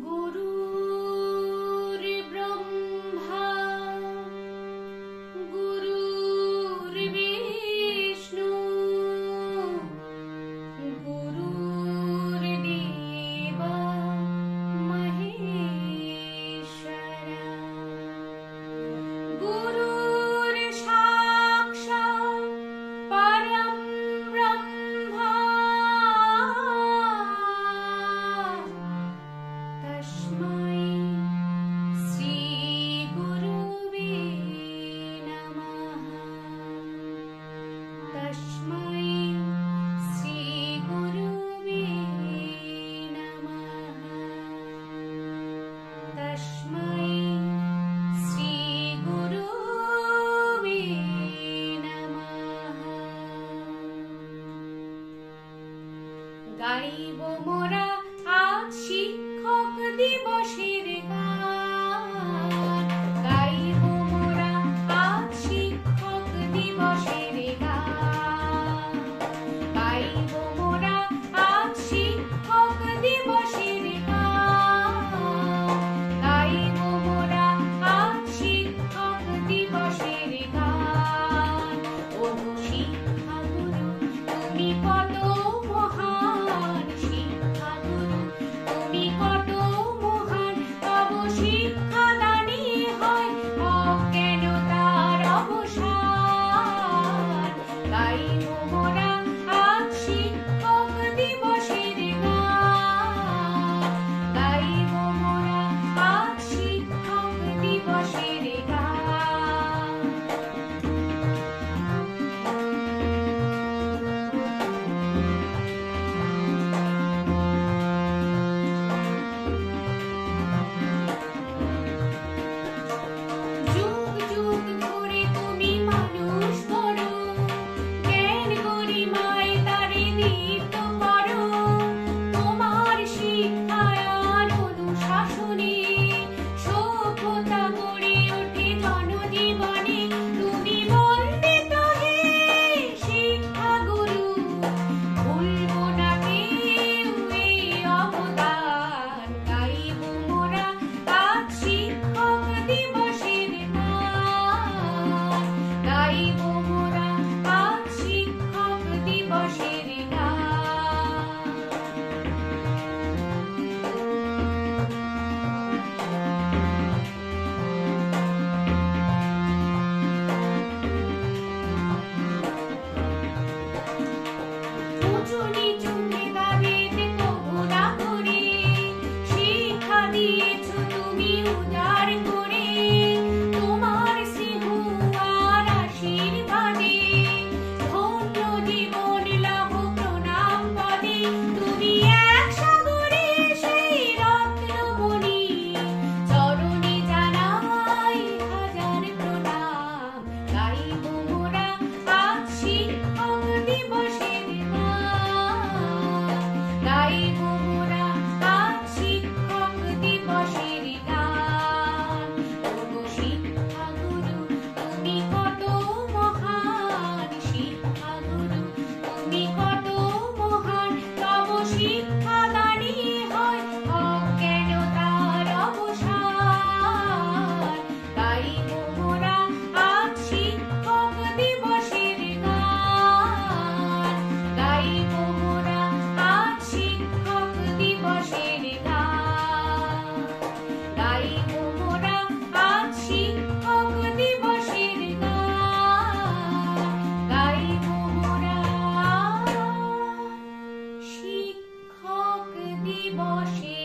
गुरुर्ब्रह्मा गुरुर्विष्णु गुरुर्देव महेश्वरा गुरुर्साक्षात् परं ब्रह्मा तस्मै श्री गुरुवे नमः। तस्मै श्री गुरुवे नमः। तस्मै श्री गुरुवे नमः। गाइब मोरा आज शिक्षक दिवसेर गान। गाइब मोरा आज शिक्षक दिवसेर गान। गाइब मोरा आज शिक्षक दिवसेर गान। गाइब मोरा आज शिक्षक दिवसेर गान। ओगो शिक्षा गुरु তুমি কত মহান। শিক্ষা গুরু তুমি কত মহান। তব শিক্ষা দানি হয় অজ্ঞানতার অবসান। গাইব মোরা আজ শিক্ষক দিবসের গান। গাইব মোরা আজ শিক্ষক দিবসের গান। যুগ যুগ ধরে তুমি মানুষ করো, জ্ঞান গরিমায় তারে দীপ্ত করো। তোমার শিক্ষায় আর অনুশাসনে সভ্যতা গড়ে ওঠে জনজীবনে। তুমি বন্দিত হে শিক্ষা গুরু, ভুলবো না কেউ এই অবদান। গাইব মোরা আজ শিক্ষক দিবসের গান। গাইব মোরা আজ শিক্ষক দিবসের গান। উঁচু নিচু ভেদাভেদ কবু না করে শিক্ষা দিয়েছ তুমি উদার করে। তোমার স্নেহ আর আশীর্বাদে ধন্য জীবন লাভ প্রণাম পদে। তুমি এক সাগরে সেই রত্নমণি, চরণে জানাই হাজার প্রণাম। গাইব মোরা আজ শিক্ষক দিবসের গান। গাইব মোরা আজ শিক্ষক দিবসের গান। ওগো শিক্ষা গুরু তুমি কত মহান। শিক্ষা গুরু তুমি কত মহান। তব শিক্ষা দানি হয় অজ্ঞানতার অবসান। গাইব মোরা আজ শিক্ষক দিবসের গান। গাইব মোরা আজ শিক্ষক দিবসের গান। গাইব মোরা আজ শিক্ষক দিবসের গান। গাইব মোরা শিক্ষক দিবসের